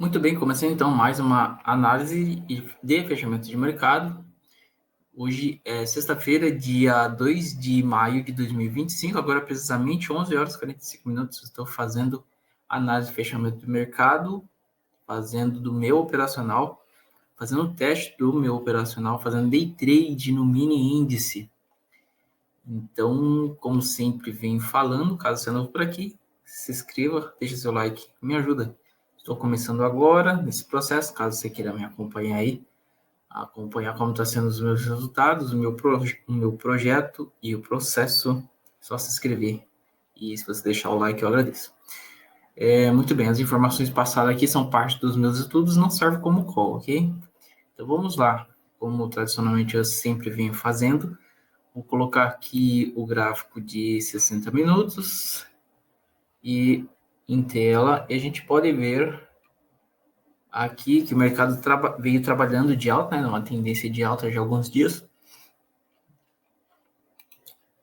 Muito bem, começando então mais uma análise de fechamento de mercado. Hoje é sexta-feira, dia 2 de maio de 2025, agora precisamente 11 horas e 45 minutos. Estou fazendo análise de fechamento de mercado, fazendo do meu operacional, fazendo um teste do meu operacional, fazendo day trade no mini índice. Então, como sempre venho falando, caso você é novo por aqui, se inscreva, deixe seu like, me ajuda. Estou começando agora nesse processo, caso você queira me acompanhar aí, acompanhar como está sendo os meus resultados, o meu projeto e o processo, é só se inscrever. E se você deixar o like, eu agradeço. Muito bem, as informações passadas aqui são parte dos meus estudos, não servem como call, ok? Então vamos lá, como tradicionalmente eu sempre venho fazendo. Vou colocar aqui o gráfico de 60 minutos e em tela, e a gente pode ver aqui que o mercado veio trabalhando de alta, né, uma tendência de alta já há alguns dias.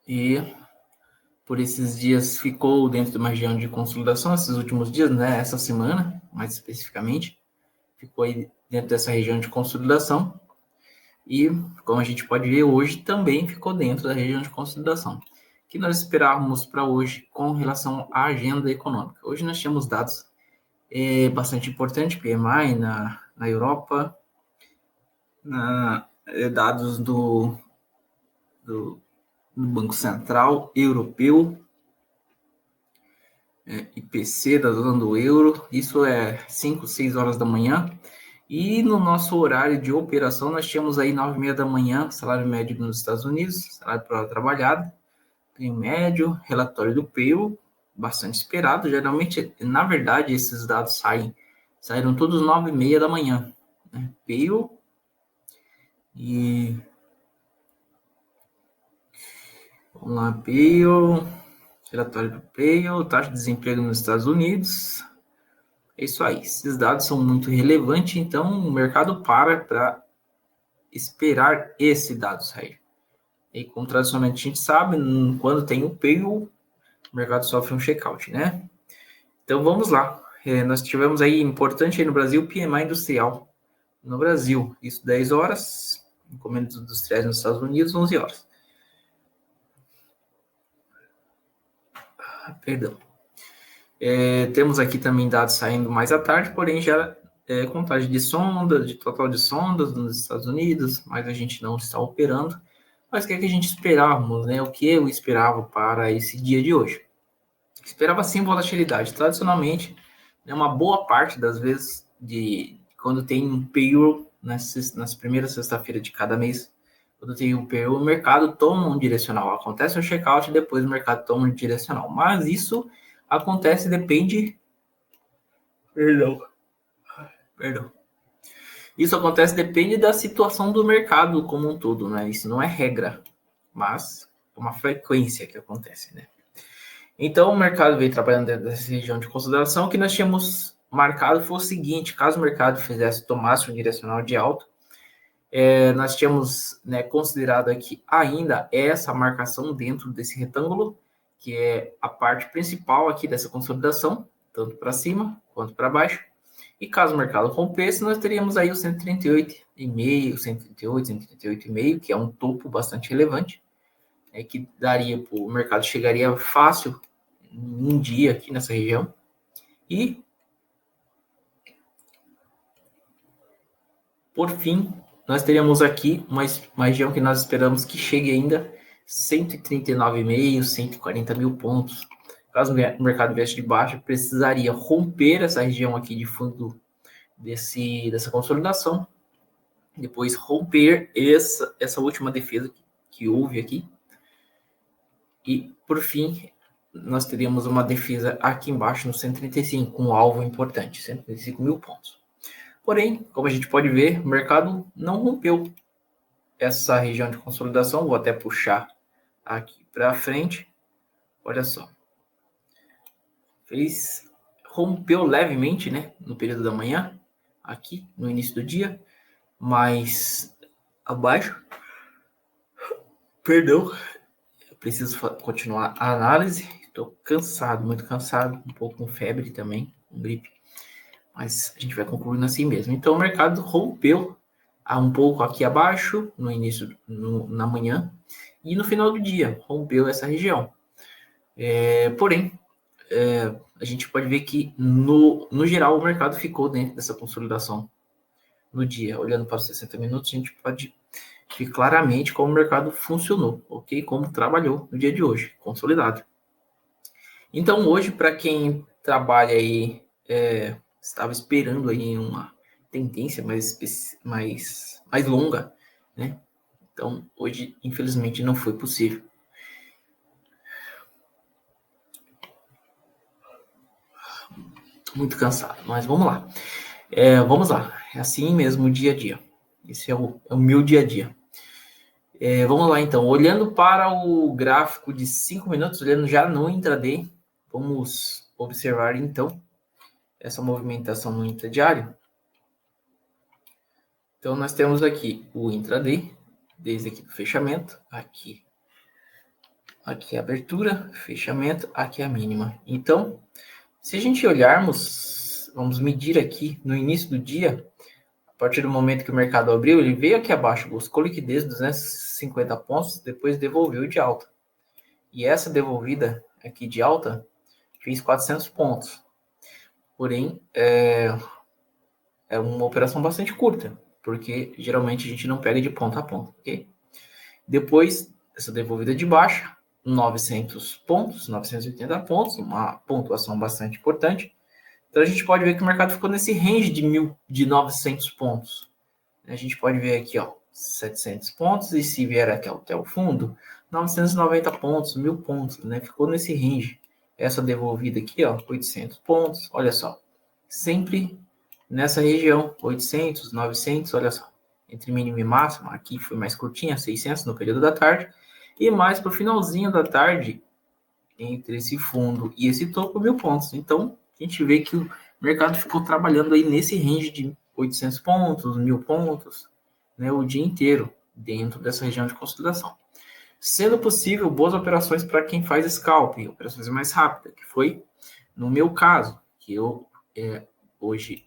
E por esses dias ficou dentro de uma região de consolidação, esses últimos dias, né, essa semana, mais especificamente, ficou aí dentro dessa região de consolidação. E, como a gente pode ver, hoje também ficou dentro da região de consolidação. O que nós esperávamos para hoje com relação à agenda econômica? Hoje nós tínhamos dados bastante importantes, PMI na Europa, dados do Banco Central Europeu, IPC da zona do euro, isso é 5, 6 horas da manhã. E no nosso horário de operação, nós tínhamos aí 9h30 da manhã, salário médio nos Estados Unidos, salário por hora trabalhada, prêmio médio, relatório do payroll, bastante esperado. Geralmente, na verdade, esses dados saíram todos 9h30 da manhã. Né? Payroll e... Vamos lá, payroll, relatório do payroll, taxa de desemprego nos Estados Unidos. É isso aí, esses dados são muito relevantes, então o mercado para esperar esse dado sair. E como tradicionalmente a gente sabe, quando tem o payroll, o mercado sofre um checkout, né? Então vamos lá. Nós tivemos aí, importante aí no Brasil, PMI industrial. No Brasil, isso 10 horas, encomendas industriais nos Estados Unidos, 11 horas. Perdão. Temos aqui também dados saindo mais à tarde, porém já contagem de sondas, de total de sondas nos Estados Unidos, mas a gente não está operando. Mas o que é que a gente esperávamos, né? O que eu esperava para esse dia de hoje? Esperava sim volatilidade. Tradicionalmente, uma boa parte das vezes de quando tem um payroll nas primeiras sexta-feiras de cada mês, quando tem um payroll, o mercado toma um direcional. Acontece o checkout e depois o mercado toma um direcional. Mas isso acontece, depende... Perdão. Isso acontece, depende da situação do mercado como um todo, né? Isso não é regra, mas é uma frequência que acontece, né? Então, o mercado veio trabalhando dentro dessa região de consideração. O que nós tínhamos marcado foi o seguinte: caso o mercado tomasse um direcional de alta, nós tínhamos, né, considerado aqui ainda essa marcação dentro desse retângulo, que é a parte principal aqui dessa consolidação, tanto para cima quanto para baixo. E caso o mercado rompesse, nós teríamos aí o 138,5, 138, 138,5, que é um topo bastante relevante, que daria, o mercado chegaria fácil um dia aqui nessa região. E, por fim, nós teríamos aqui uma região que nós esperamos que chegue ainda 139,5, 140 mil pontos. Caso o mercado viesse de baixo, precisaria romper essa região aqui de fundo dessa consolidação, depois romper essa última defesa que houve aqui, e, por fim, nós teríamos uma defesa aqui embaixo no 135, com um alvo importante, 135 mil pontos. Porém, como a gente pode ver, o mercado não rompeu essa região de consolidação. Vou até puxar aqui para frente. Olha só. Rompeu levemente, né, no período da manhã, aqui no início do dia, mas abaixo. Perdão, eu preciso continuar a análise. Estou cansado, muito cansado, um pouco com febre também, com gripe. mas a gente vai concluindo assim mesmo. Então, o mercado rompeu um pouco aqui abaixo, no início, na manhã, e no final do dia, rompeu essa região. Porém, a gente pode ver que, no geral, o mercado ficou dentro dessa consolidação no dia. Olhando para os 60 minutos, a gente pode ver claramente como o mercado funcionou, ok? Como trabalhou no dia de hoje, consolidado. Então, hoje, para quem trabalha aí, estava esperando aí uma tendência mais longa, né? Então, hoje, infelizmente, não foi possível. Muito cansado, mas vamos lá. Vamos lá, é assim mesmo o dia a dia. Esse é o meu dia a dia. Vamos lá, então. Olhando para o gráfico de 5 minutos, olhando já no intraday, vamos observar, então, essa movimentação no intradiário. Então, nós temos aqui o intraday, desde aqui do fechamento, aqui a abertura, fechamento, aqui a mínima. Então, se a gente olharmos, vamos medir aqui no início do dia, a partir do momento que o mercado abriu, ele veio aqui abaixo, buscou liquidez, 250 pontos, depois devolveu de alta. E essa devolvida aqui de alta fez 400 pontos. Porém, é uma operação bastante curta, porque geralmente a gente não pega de ponta a ponta, ok? Depois, essa devolvida de baixa, 900 pontos, 980 pontos, uma pontuação bastante importante. Então, a gente pode ver que o mercado ficou nesse range de 900 pontos. A gente pode ver aqui, ó, 700 pontos, e se vier aqui até o fundo, 990 pontos, 1.000 pontos, né? Ficou nesse range. Essa devolvida aqui, ó, 800 pontos, olha só. Sempre nessa região, 800, 900, olha só. Entre mínimo e máximo, aqui foi mais curtinha, 600 no período da tarde. E mais para o finalzinho da tarde, entre esse fundo e esse topo, 1.000 pontos. Então, a gente vê que o mercado ficou trabalhando aí nesse range de 800 pontos, 1.000 pontos, né, o dia inteiro, dentro dessa região de consolidação. Sendo possível, boas operações para quem faz scalp, operações mais rápidas, que foi no meu caso, que eu hoje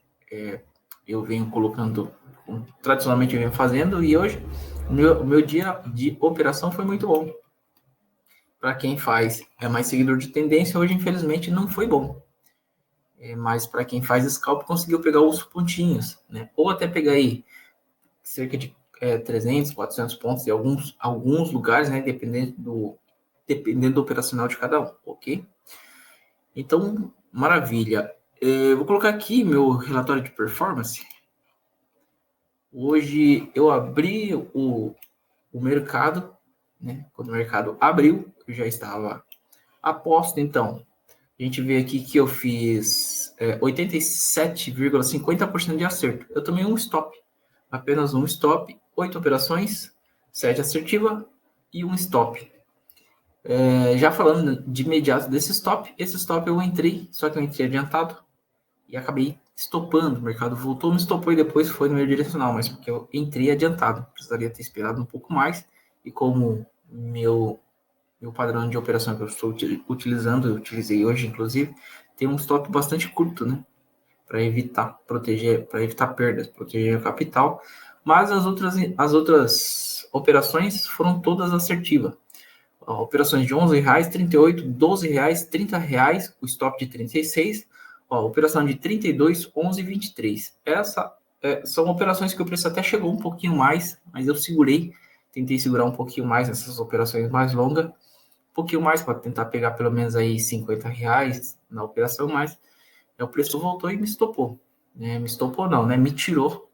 eu venho colocando, tradicionalmente eu venho fazendo, e hoje o meu dia de operação foi muito bom. Para quem faz mais seguidor de tendência, hoje infelizmente não foi bom. Mas para quem faz scalp, conseguiu pegar os pontinhos, né? Ou até pegar aí cerca de 300, 400 pontos em alguns lugares, né? Dependendo do operacional de cada um, ok? Então, maravilha. Vou colocar aqui meu relatório de performance. Hoje eu abri o mercado, né? Quando o mercado abriu, eu já estava aposto, então. A gente vê aqui que eu fiz 87,50% de acerto. Eu tomei um stop, apenas um stop, 8 operações, 7 assertiva e um stop. Já falando de imediato desse stop, esse stop eu entrei, só que eu entrei adiantado e acabei estopando. O mercado voltou, me estopou e depois foi no meu direcional, mas porque eu entrei adiantado. Precisaria ter esperado um pouco mais e como meu padrão de operação que eu estou utilizando, eu utilizei hoje, inclusive, tem um stop bastante curto, né? Para evitar perdas, proteger o capital. Mas as outras operações foram todas assertivas. Operações de R$11, R$38, R$12, R$30, o stop de 36, operação de 32, 11 e 23. São operações que o preço até chegou um pouquinho mais, mas eu tentei segurar um pouquinho mais nessas operações mais longas, um pouquinho mais para tentar pegar pelo menos aí R$50 na operação, mas o preço voltou e me estopou. Me estopou não, né? Me tirou.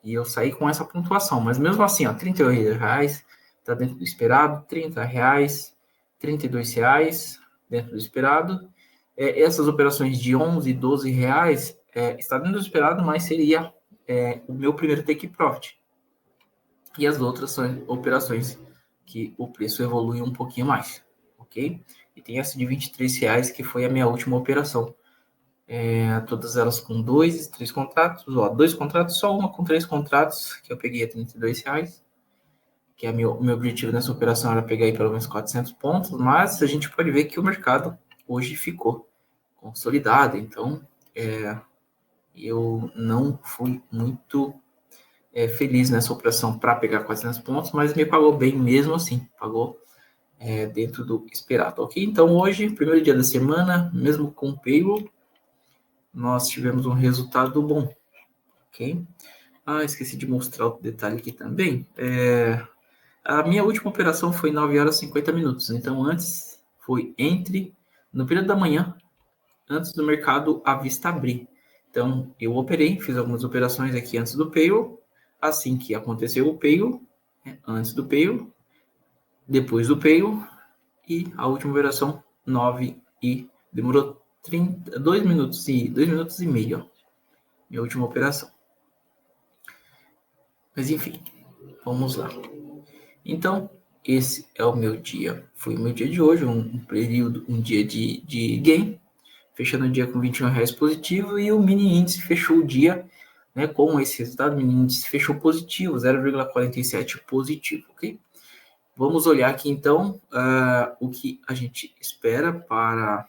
E eu saí com essa pontuação. Mas mesmo assim, R$38 está dentro do esperado, R$30, R$32 dentro do esperado. Essas operações de 11 e 12 reais está dentro do esperado, mas seria o meu primeiro take profit. E as outras são operações que o preço evolui um pouquinho mais, ok? E tem essa de R$23, que foi a minha última operação. Todas elas com 2 e 3 contratos, 2 contratos, só uma com 3 contratos, que eu peguei a R$32, que meu objetivo nessa operação era pegar aí pelo menos 400 pontos, mas a gente pode ver que o mercado hoje ficou consolidado, então Eu não fui muito feliz nessa operação para pegar 400 pontos, mas me pagou bem mesmo assim, pagou dentro do esperado, ok? Então hoje, primeiro dia da semana, mesmo com o payroll, nós tivemos um resultado bom, ok? Esqueci de mostrar outro detalhe aqui também. A minha última operação foi 9 horas e 50 minutos, então antes foi no período da manhã, antes do mercado à vista abrir. Então eu operei, fiz algumas operações aqui antes do payroll, assim que aconteceu o payroll, antes do payroll, depois do payroll, e a última operação 9 e demorou 2 minutos e meio, ó, minha última operação. Mas enfim, vamos lá. Então, esse é o meu dia. Foi o meu dia de hoje, um dia de gain, fechando o dia com R$ 21 positivo, e o mini índice fechou o dia, né, com esse resultado. O mini índice fechou positivo, 0,47 positivo, ok? Vamos olhar aqui então o que a gente espera para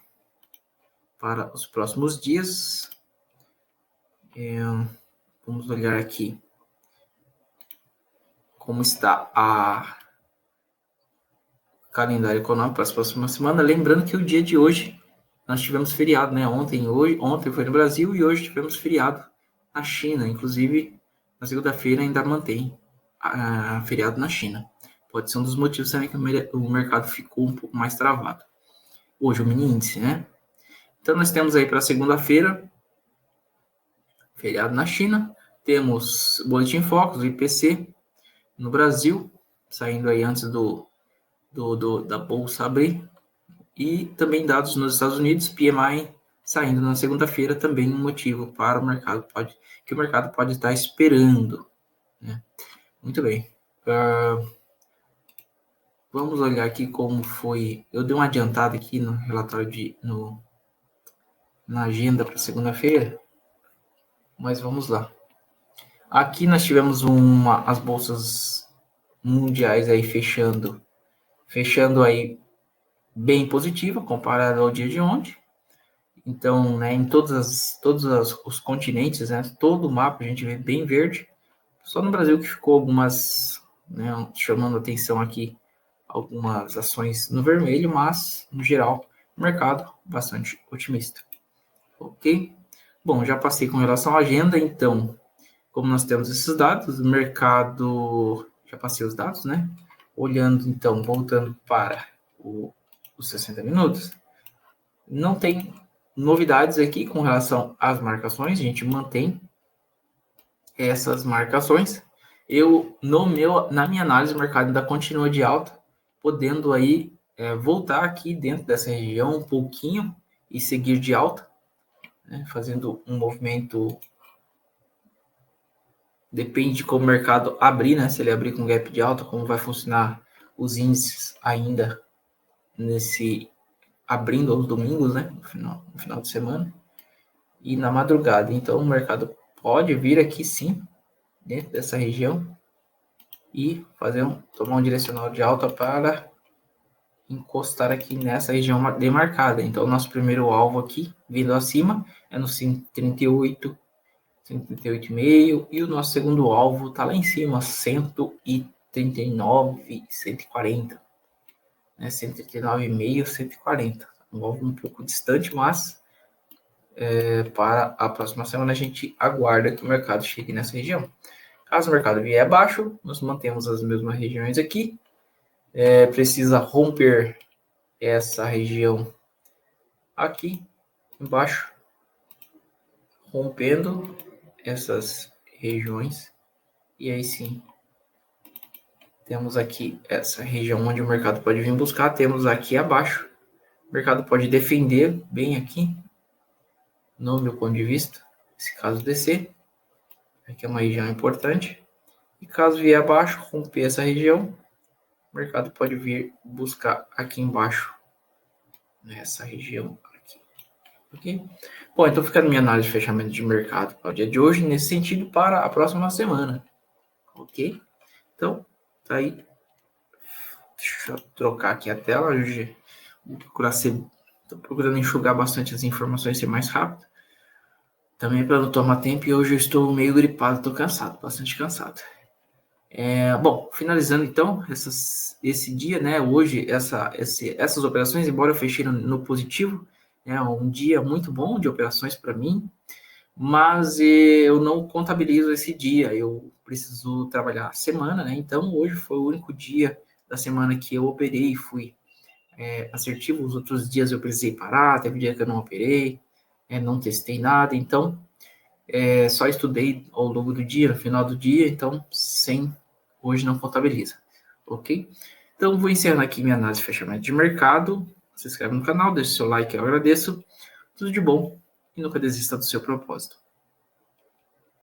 os próximos dias. Vamos olhar aqui como está o calendário econômico para as próximas semanas. Lembrando que o dia de hoje nós tivemos feriado, né? Ontem foi no Brasil e hoje tivemos feriado na China. Inclusive, na segunda-feira ainda mantém feriado na China. Pode ser um dos motivos também que o mercado ficou um pouco mais travado. Hoje o mini índice, né? Então nós temos aí para segunda-feira feriado na China. Temos Boletim Focus, o IPC, no Brasil, saindo aí antes da Bolsa abrir. E também dados nos Estados Unidos, PMI saindo na segunda-feira, também um motivo para o mercado que o mercado pode estar esperando, né? Muito bem. Vamos olhar aqui como foi. Eu dei uma adiantada aqui no relatório na agenda para segunda-feira, mas vamos lá. Aqui nós tivemos as bolsas mundiais aí fechando aí bem positiva comparado ao dia de ontem. Então, né, em todos os continentes, né, todo o mapa a gente vê bem verde. Só no Brasil que ficou algumas, né, chamando atenção aqui, algumas ações no vermelho, mas, no geral, o mercado bastante otimista. Ok? Bom, já passei com relação à agenda, então, como nós temos esses dados, o mercado... Já passei os dados, né? Olhando, então, voltando para os 60 minutos, não tem novidades aqui com relação às marcações, a gente mantém essas marcações. Na minha análise, o mercado ainda continua de alta, podendo aí voltar aqui dentro dessa região um pouquinho e seguir de alta, né, fazendo um movimento. Depende de como o mercado abrir, né? Se ele abrir com gap de alta, como vai funcionar os índices ainda nesse abrindo aos domingos, né? No final de semana e na madrugada. Então o mercado pode vir aqui sim, dentro dessa região, e tomar um direcional de alta para encostar aqui nessa região demarcada. Então nosso primeiro alvo aqui, vindo acima, é no 138, 138,5, e o nosso segundo alvo está lá em cima, 139, 140, né? 139,5, 140. Um alvo um pouco distante, mas para a próxima semana a gente aguarda que o mercado chegue nessa região. Caso o mercado vier abaixo, nós mantemos as mesmas regiões aqui. Precisa romper essa região aqui embaixo, rompendo essas regiões, e aí sim temos aqui essa região onde o mercado pode vir buscar. Temos aqui abaixo, o mercado pode defender bem aqui, no meu ponto de vista, se caso descer. Aqui é uma região importante. E caso vier abaixo, romper essa região, o mercado pode vir buscar aqui embaixo, nessa região aqui. Ok? Bom, então fica a minha análise de fechamento de mercado para o dia de hoje, nesse sentido, para a próxima semana. Ok? Então, tá aí. Deixa eu trocar aqui a tela. Hoje vou procurar estou procurando enxugar bastante as informações, ser mais rápido. Também para não tomar tempo, e hoje eu estou meio gripado, estou cansado, bastante cansado. Bom, finalizando então esse dia, né? Hoje, essas operações, embora eu fechei no positivo, é um dia muito bom de operações para mim, mas eu não contabilizo esse dia, eu preciso trabalhar a semana, né? Então, hoje foi o único dia da semana que eu operei e fui assertivo. Os outros dias eu precisei parar, teve dia que eu não operei, não testei nada, então só estudei ao longo do dia, no final do dia, então hoje não contabiliza, ok? Então vou encerrando aqui minha análise de fechamento de mercado. Se inscreve no canal, deixa seu like, eu agradeço. Tudo de bom e nunca desista do seu propósito.